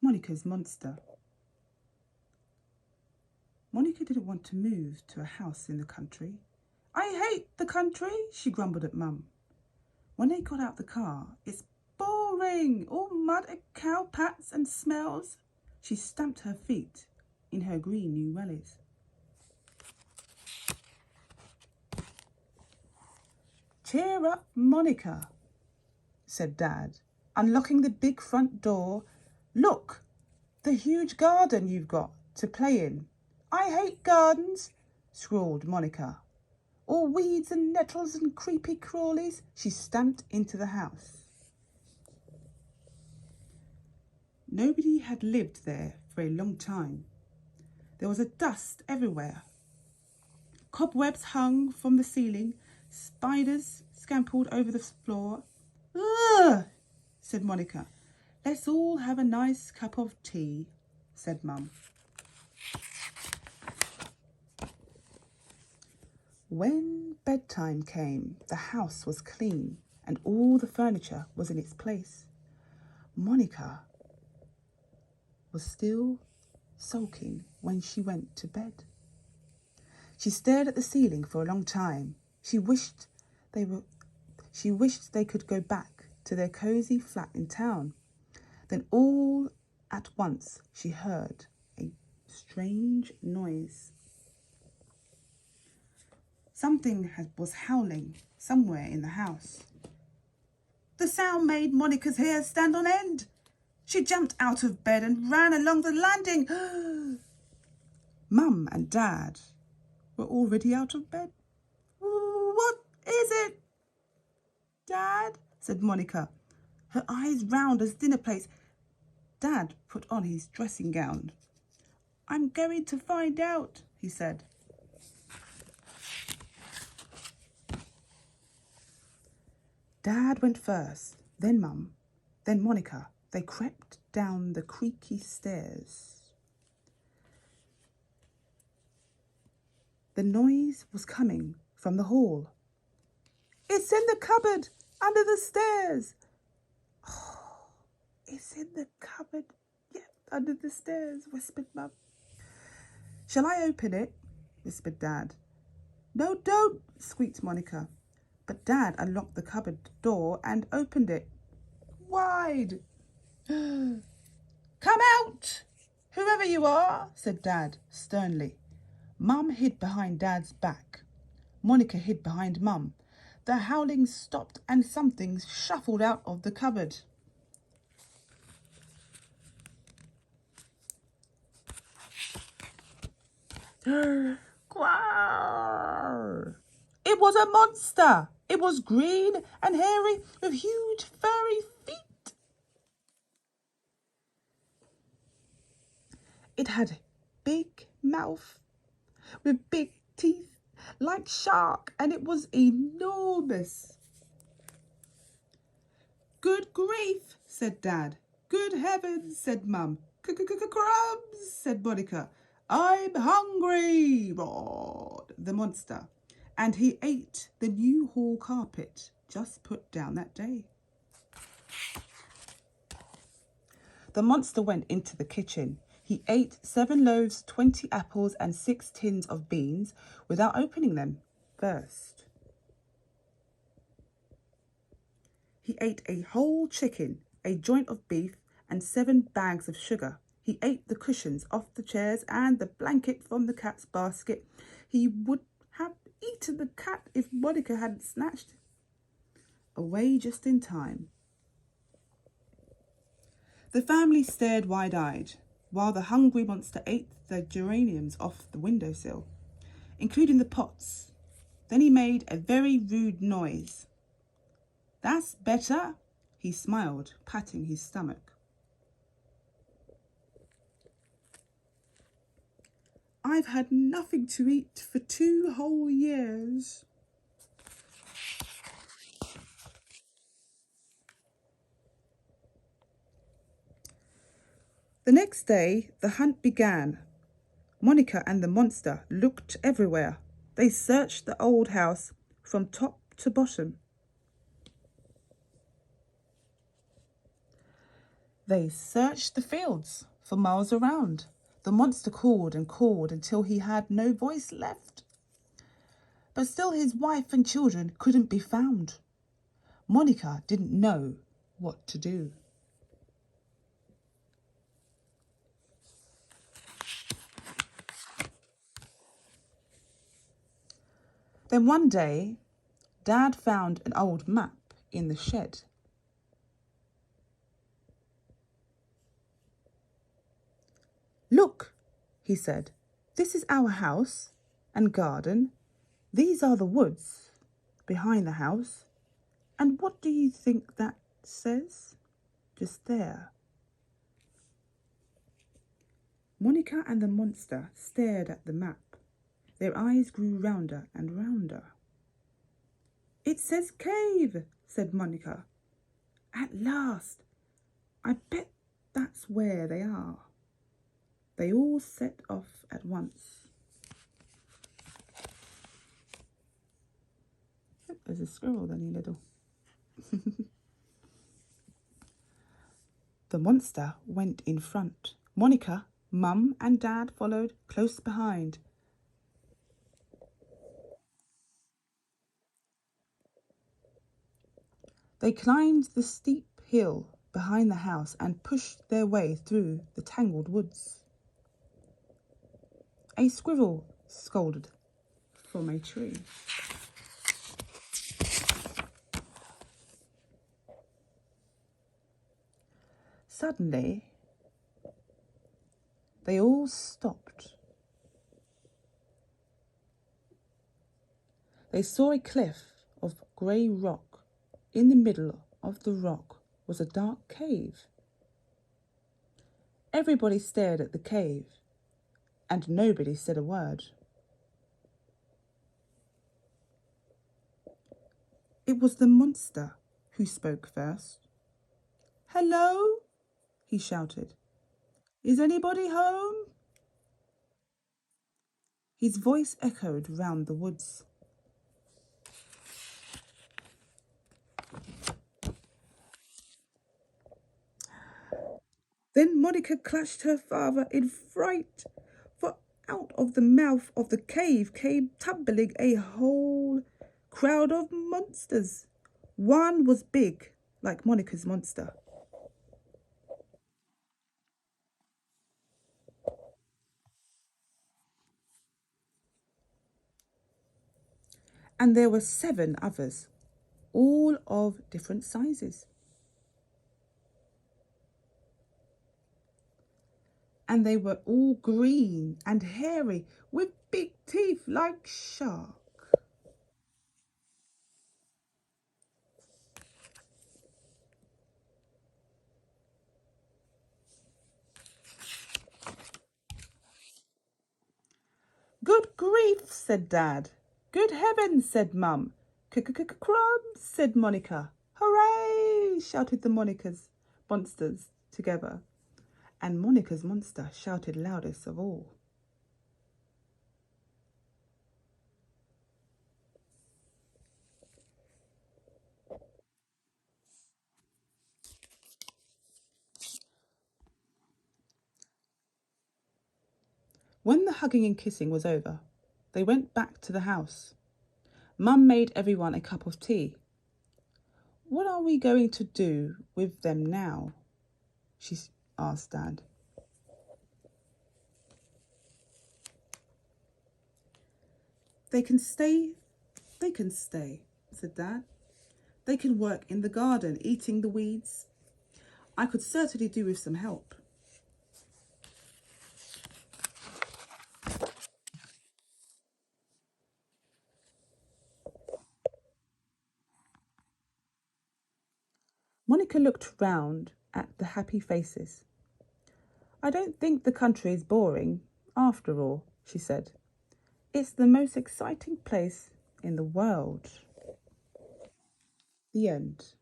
Monica's monster. Monica didn't want to move to a house in the country. I hate the country, she grumbled at Mum. When they got out the car, it's boring, all mud and cow pats and smells. She stamped her feet in her green new wellies. Cheer up, Monica, said Dad, unlocking the big front door. Look, the huge garden you've got to play in. I hate gardens, scrawled Monica. All weeds and nettles and creepy crawlies. She stamped into the house. Nobody had lived there for a long time. There was a dust everywhere. Cobwebs hung from the ceiling. Spiders scampered over the floor. Ugh, said Monica. Let's all have a nice cup of tea, said Mum. When bedtime came, the house was clean and all the furniture was in its place. Monica was still sulking when she went to bed. She stared at the ceiling for a long time. She wished they could go back to their cosy flat in town. Then all at once she heard a strange noise. Something was howling somewhere in the house. The sound made Monica's hair stand on end. She jumped out of bed and ran along the landing. Mum and Dad were already out of bed. What is it, Dad? Said Monica, her eyes round as dinner plates. Dad put on his dressing gown. I'm going to find out, he said. Dad went first, then Mum, then Monica. They crept down the creaky stairs. The noise was coming from the hall. It's in the cupboard under the stairs. Oh, it's in the cupboard, under the stairs, whispered Mum. Shall I open it? Whispered Dad. No, don't, squeaked Monica. But Dad unlocked the cupboard door and opened it wide. Come out, whoever you are, said Dad sternly. Mum hid behind Dad's back. Monica hid behind Mum. The howling stopped and something shuffled out of the cupboard. Quaar! It was a monster. It was green and hairy with huge furry feet. It had a big mouth with big teeth like shark, and it was enormous. Good grief, said Dad. Good heavens, said Mum. Crumbs, said Monica. I'm hungry, roared the monster. And he ate the new hall carpet just put down that day. The monster went into the kitchen. He ate 7 loaves, 20 apples and 6 tins of beans without opening them first. He ate a whole chicken, a joint of beef and 7 bags of sugar. He ate the cushions off the chairs and the blanket from the cat's basket. He would have eaten the cat if Monica hadn't snatched away just in time. The family stared wide-eyed while the hungry monster ate the geraniums off the windowsill, including the pots. Then he made a very rude noise. That's better, he smiled, patting his stomach. I've had nothing to eat for 2 whole years. The next day, the hunt began. Monica and the monster looked everywhere. They searched the old house from top to bottom. They searched the fields for miles around. The monster called and called until he had no voice left. But still his wife and children couldn't be found. Monica didn't know what to do. Then one day, Dad found an old map in the shed. "Look," he said, "this is our house and garden. These are the woods behind the house. And what do you think that says? Just there." Monica and the monster stared at the map. Their eyes grew rounder and rounder. "It says cave," said Monica. "At last! I bet that's where they are." They all set off at once. There's a squirrel then, you little. The monster went in front. Monica, Mum and Dad followed close behind. They climbed the steep hill behind the house and pushed their way through the tangled woods. A squirrel scolded from a tree. Suddenly, they all stopped. They saw a cliff of grey rock. In the middle of the rock was a dark cave. Everybody stared at the cave, and nobody said a word. It was the monster who spoke first. "Hello," he shouted. "Is anybody home?" His voice echoed round the woods. Then Monica clutched her father in fright, for out of the mouth of the cave came tumbling a whole crowd of monsters. One was big, like Monica's monster. And there were 7 others, all of different sizes. And they were all green and hairy with big teeth like sharks. "Good grief," said Dad. "Good heavens," said Mum. "Crumbs," said Monica. "Hooray!" shouted the Monica's monsters together. And Monica's monster shouted loudest of all. When the hugging and kissing was over, they went back to the house. Mum made everyone a cup of tea. "What are we going to do with them now?" she asked Dad. They can stay, said Dad. "They can work in the garden, eating the weeds. I could certainly do with some help." Monica looked round at the happy faces. "I don't think the country is boring, after all," she said. "It's the most exciting place in the world." The end.